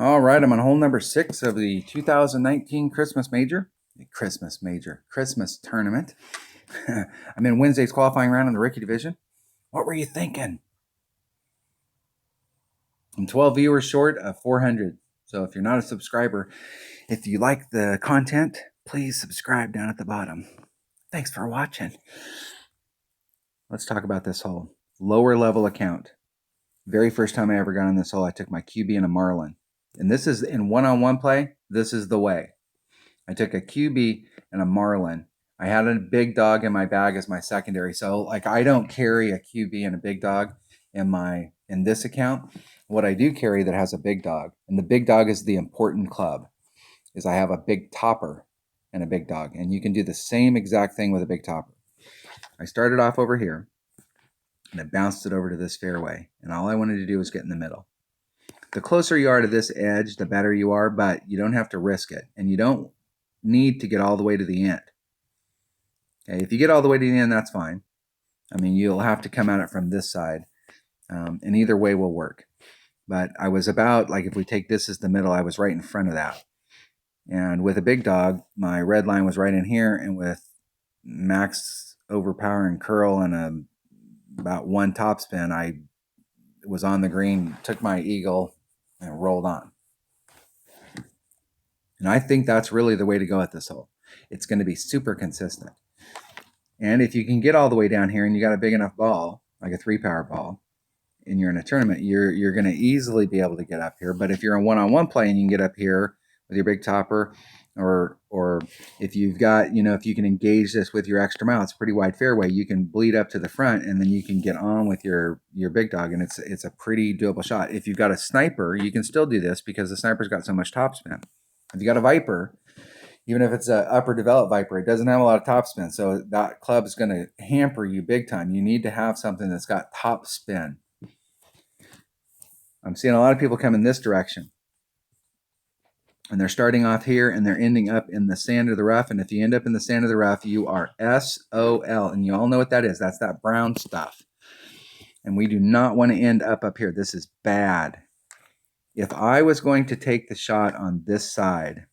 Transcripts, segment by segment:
All right, I'm on hole number 6 of the 2019 Christmas Tournament. I'm in Wednesday's qualifying round in the rookie division. What were you thinking? I'm 12 viewers short of 400. So if you're not a subscriber, if you like the content, please subscribe down at the bottom. Thanks for watching. Let's talk about this hole. Lower level account. Very first time I ever got on this hole, I took my QB and a Marlin. And this is in one-on-one play. This is the way. I took a QB and a Marlin. I had a big dog in my bag as my secondary. So like I don't carry a QB and a big dog in this account. What I do carry that has a big dog, and the big dog is the important club, is I have a big topper and a big dog. And you can do the same exact thing with a big topper. I started off over here and I bounced it over to this fairway. And all I wanted to do was get in the middle. The closer you are to this edge, the better you are, but you don't have to risk it. And you don't need to get all the way to the end. Okay, if you get all the way to the end, that's fine. I mean, you'll have to come at it from this side, and either way will work. But I was about, like if we take this as the middle, I was right in front of that. And with a big dog, my red line was right in here, and with max overpowering curl and about one topspin, I was on the green, took my eagle, and rolled on. And I think that's really the way to go at this hole. It's going to be super consistent. And if you can get all the way down here and you got a big enough ball, like a 3-power ball, and you're in a tournament, you're going to easily be able to get up here. But if you're in one-on-one play and you can get up here with your big topper, or if you've got, if you can engage this with your extra mile, it's a pretty wide fairway, you can bleed up to the front and then you can get on with your big dog, and it's a pretty doable shot. If you've got a sniper, you can still do this because the sniper's got so much topspin. If you got a Viper, even if it's an upper developed Viper, it doesn't have a lot of topspin. So that club is going to hamper you big time. You need to have something that's got top spin. I'm seeing a lot of people come in this direction. And they're starting off here and they're ending up in the sand of the rough. And if you end up in the sand of the rough, you are SOL. And you all know what that is. That's that brown stuff. And we do not want to end up here. This is bad. If I was going to take the shot on this side,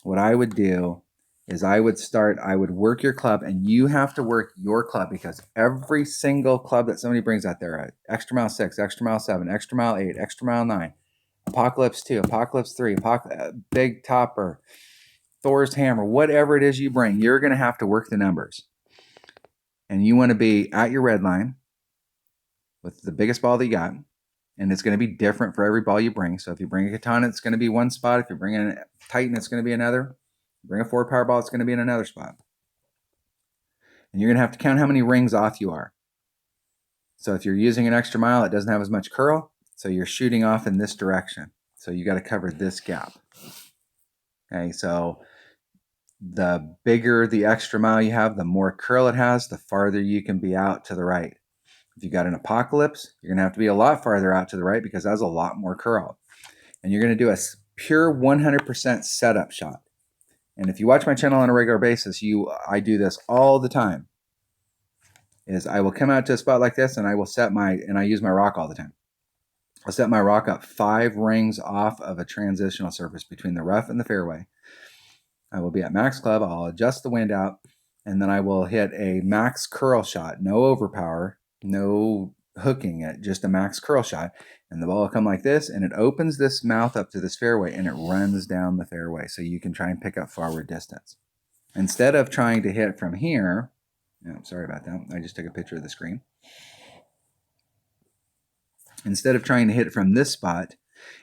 what I would do is I would work your club, and you have to work your club, because every single club that somebody brings out there, extra mile 6, extra mile 7, extra mile 8, extra mile 9, Apocalypse 2, Apocalypse 3, Big Topper, Thor's Hammer, whatever it is you bring, you're going to have to work the numbers. And you want to be at your red line with the biggest ball that you got. And it's going to be different for every ball you bring. So if you bring a Katana, it's going to be one spot. If you bring a Titan, it's going to be another. If you bring a 4-power ball, it's going to be in another spot. And you're going to have to count how many rings off you are. So if you're using an extra mile, it doesn't have as much curl. So you're shooting off in this direction. So you got to cover this gap. Okay, so the bigger the extra mile you have, the more curl it has, the farther you can be out to the right. If you got an Apocalypse, you're going to have to be a lot farther out to the right because that's a lot more curl. And you're going to do a pure 100% setup shot. And if you watch my channel on a regular basis, I do this all the time. Is I will come out to a spot like this and I will I use my rock all the time. I'll set my rock up 5 rings off of a transitional surface between the rough and the fairway. I will be at max club. I'll adjust the wind out, and then I will hit a max curl shot. No overpower, no hooking it, just a max curl shot. And the ball will come like this, and it opens this mouth up to this fairway, and it runs down the fairway. So you can try and pick up forward distance. Instead of trying to hit from here, sorry about that. I just took a picture of the screen. Instead of trying to hit it from this spot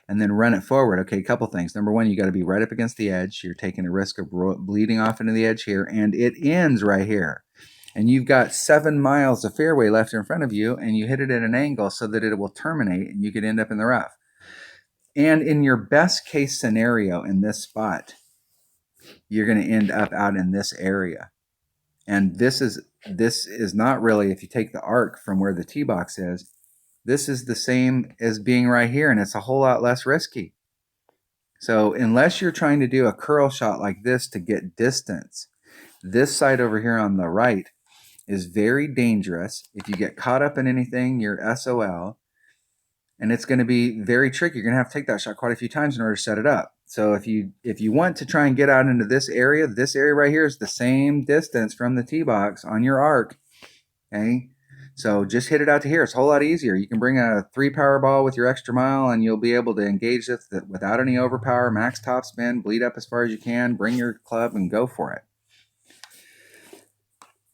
and then run it forward, okay, a couple things. Number one, you got to be right up against the edge. You're taking a risk of bleeding off into the edge here, and it ends right here. And you've got 7 miles of fairway left in front of you, and you hit it at an angle so that it will terminate, and you could end up in the rough. And in your best case scenario in this spot, you're going to end up out in this area. And this is not really, if you take the arc from where the tee box is, this is the same as being right here, and it's a whole lot less risky. So unless you're trying to do a curl shot like this to get distance, this side over here on the right is very dangerous. If you get caught up in anything, you're SOL. and it's going to be very tricky. You're going to have to take that shot quite a few times in order to set it up. So if you want to try and get out into this area right here is the same distance from the tee box on your arc. Okay, so just hit it out to here. It's a whole lot easier. You can bring a 3 power ball with your extra mile, and you'll be able to engage this without any overpower, max top spin, bleed up as far as you can, bring your club, and go for it.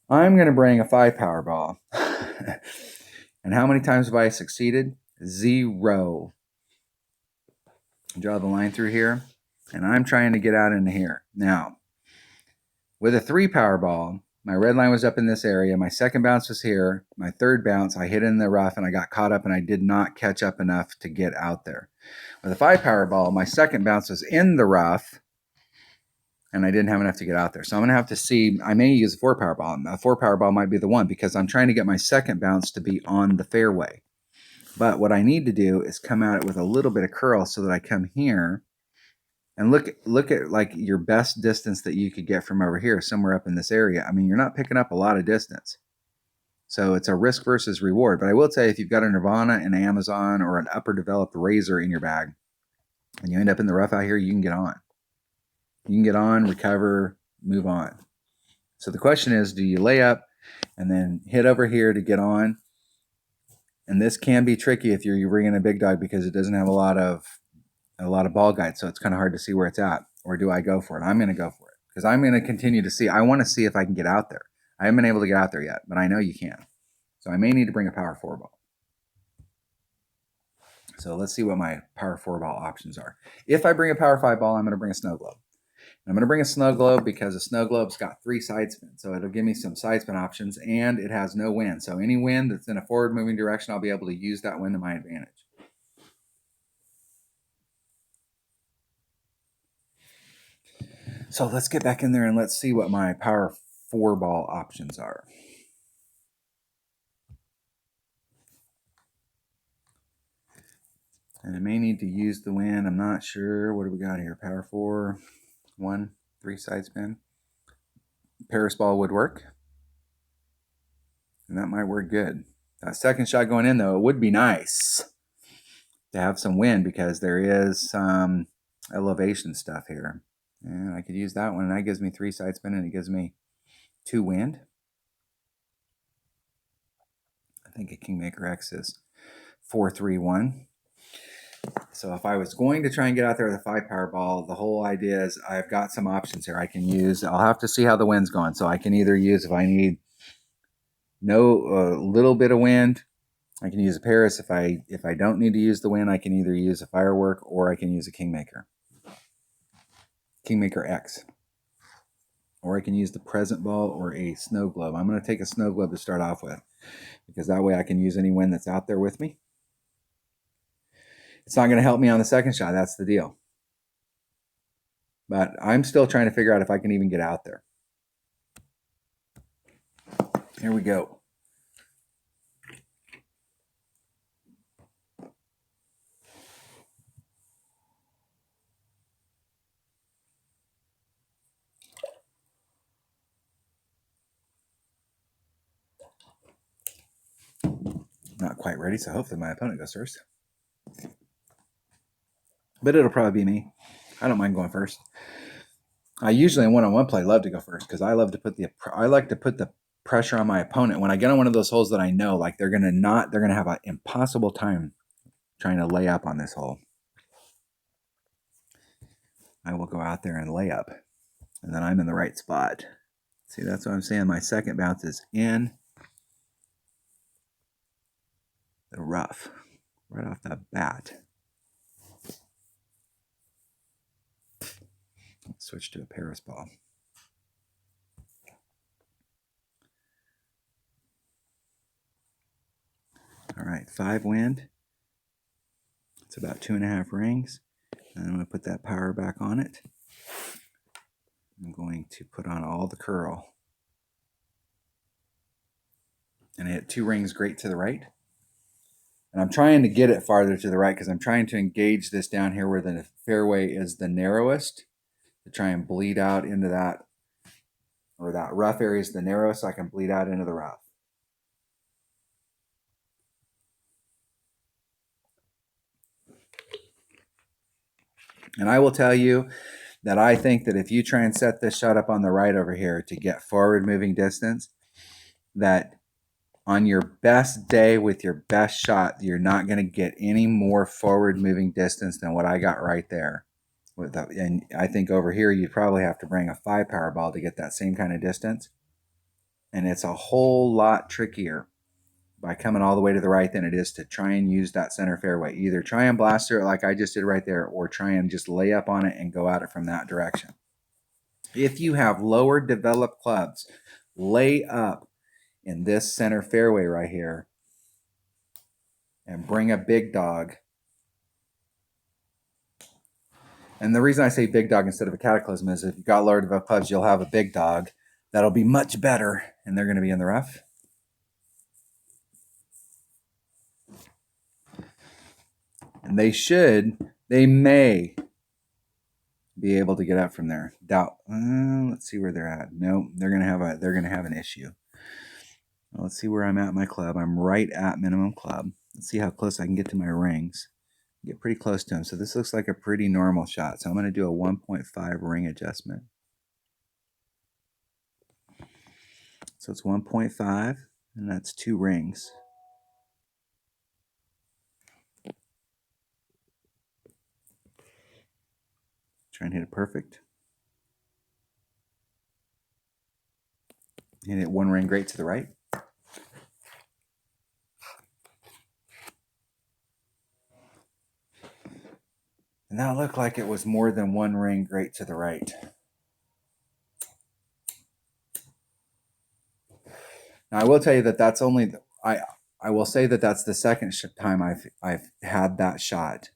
I'm going to bring a 5 power ball. And how many times have I succeeded? 0. Draw the line through here, and I'm trying to get out into here. Now, with a 3 power ball, my red line was up in this area. My second bounce was here. My third bounce, I hit in the rough, and I got caught up, and I did not catch up enough to get out there. With a 5 power ball, my second bounce was in the rough, and I didn't have enough to get out there. So I'm going to have to see. I may use a 4 power ball. A 4 power ball might be the one because I'm trying to get my second bounce to be on the fairway. But what I need to do is come at it with a little bit of curl so that I come here and look at like your best distance that you could get from over here, somewhere up in this area. I mean, you're not picking up a lot of distance. So it's a risk versus reward. But I will tell you, if you've got a Nirvana, an Amazon, or an upper developed Razor in your bag, and you end up in the rough out here, you can get on. You can get on, recover, move on. So the question is, do you lay up and then hit over here to get on? And this can be tricky if you're bringing a big dog because it doesn't have a lot of ball guides, so it's kind of hard to see where it's at. Or do I go for it? I'm going to go for it because I'm going to continue to see. I want to see if I can get out there. I haven't been able to get out there yet, but I know you can. So I may need to bring a power 4 ball. So let's see what my power 4 ball options are. If I bring a power 5 ball, I'm going to bring a snow globe. I'm going to bring a snow globe because a snow globe's got 3 side spins. So it'll give me some side spin options, and it has no wind. So any wind that's in a forward moving direction, I'll be able to use that wind to my advantage. So let's get back in there and let's see what my power 4 ball options are. And I may need to use the wind. I'm not sure. What do we got here? Power 4, 1, 3 side spin. Paris ball would work. And that might work good. That second shot going in, though, it would be nice to have some wind because there is some elevation stuff here. And I could use that one, and that gives me 3 side spin, and it gives me 2 wind. I think a Kingmaker X is 4-3-1. So if I was going to try and get out there with a 5 power ball, the whole idea is I've got some options here. I can use, I'll have to see how the wind's going. So I can either use, if I need a little bit of wind, I can use a Paris. If I don't need to use the wind, I can either use a Firework or I can use a Kingmaker X. Or I can use the Present Ball or a Snow Globe. I'm going to take a Snow Globe to start off with because that way I can use any wind that's out there with me. It's not going to help me on the second shot. That's the deal. But I'm still trying to figure out if I can even get out there. Here we go. Not quite ready, so hopefully my opponent goes first. But it'll probably be me. I don't mind going first. I usually in one-on-one play love to go first because I like to put the pressure on my opponent when I get on one of those holes that I know like they're gonna have an impossible time trying to lay up on this hole. I will go out there and lay up, and then I'm in the right spot. See, that's what I'm saying. My second bounce is in the rough right off the bat. Let's switch to a Paris ball. All right, 5 wind. It's about 2.5 rings. And I'm going to put that power back on it. I'm going to put on all the curl. And I hit 2 rings great to the right. And I'm trying to get it farther to the right because I'm trying to engage this down here where the fairway is the narrowest to try and bleed out into that, or that rough area is the narrowest so I can bleed out into the rough. And I will tell you that I think that if you try and set this shot up on the right over here to get forward moving distance, that on your best day with your best shot, you're not going to get any more forward moving distance than what I got right there. And I think over here, you'd probably have to bring a 5 power ball to get that same kind of distance. And it's a whole lot trickier by coming all the way to the right than it is to try and use that center fairway. Either try and blast through it like I just did right there, or try and just lay up on it and go at it from that direction. If you have lower developed clubs, lay up in this center fairway right here and bring a big dog. And the reason I say big dog instead of a cataclysm is if you've got lower developed clubs, you'll have a big dog that'll be much better, and they're going to be in the rough. And they may be able to get up from there. Doubt. Let's see where they're at. No, they're gonna have an issue. Well, let's see where I'm at my club. I'm right at minimum club. Let's see how close I can get to my rings. Get pretty close to them. So this looks like a pretty normal shot. So I'm going to do a 1.5 ring adjustment. So it's 1.5, and that's 2 rings. Try and hit it perfect. Hit it 1 ring great to the right. And that looked like it was more than 1 ring great to the right. Now I will tell you that that's only I will say that that's the second time I've had that shot.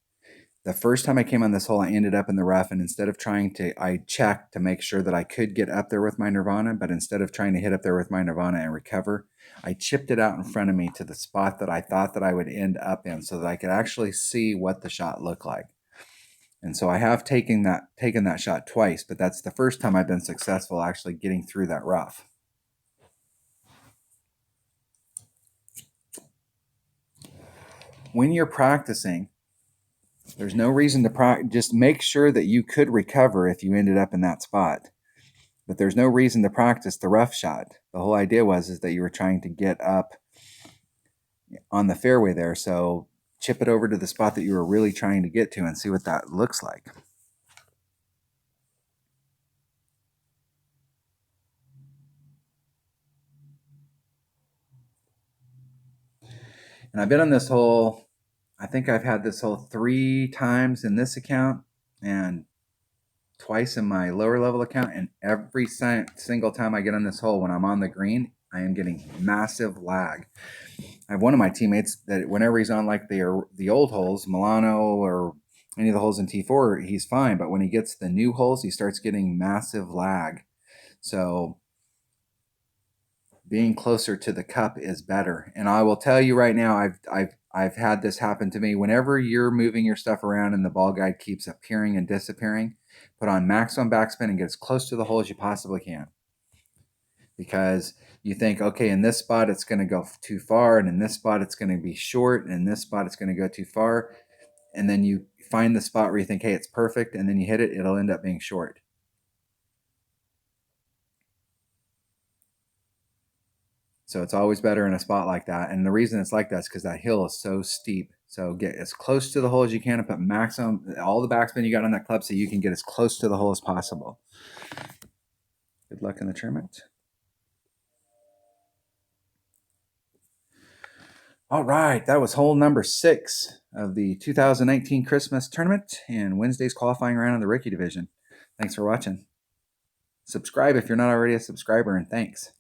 The first time I came on this hole, I ended up in the rough, and instead of I checked to make sure that I could get up there with my Nirvana, but instead of trying to hit up there with my Nirvana and recover, I chipped it out in front of me to the spot that I thought that I would end up in so that I could actually see what the shot looked like. And so I have taken that shot twice, but that's the first time I've been successful actually getting through that rough. When you're practicing, there's no reason to practice. Just make sure that you could recover if you ended up in that spot. But there's no reason to practice the rough shot. The whole idea is that you were trying to get up on the fairway there. So chip it over to the spot that you were really trying to get to and see what that looks like. And I've been on this hole, I think I've had this hole 3 times in this account and twice in my lower level account. And every single time I get on this hole, when I'm on the green, I am getting massive lag. I have one of my teammates that whenever he's on like the old holes, Milano or any of the holes in T4, he's fine. But when he gets the new holes, he starts getting massive lag. So being closer to the cup is better. And I will tell you right now, I've had this happen to me. Whenever you're moving your stuff around and the ball guide keeps appearing and disappearing, put on maximum backspin and get as close to the hole as you possibly can. Because you think, okay, in this spot it's going to go too far, and in this spot it's going to be short, and in this spot it's going to go too far. And then you find the spot where you think, hey, it's perfect, and then you hit it, it'll end up being short. So it's always better in a spot like that. And the reason it's like that is because that hill is so steep. So get as close to the hole as you can and put maximum, all the backspin you got on that club so you can get as close to the hole as possible. Good luck in the tournament. All right, that was hole number 6 of the 2019 Christmas tournament and Wednesday's qualifying round of the rookie division. Thanks for watching. Subscribe if you're not already a subscriber, and thanks.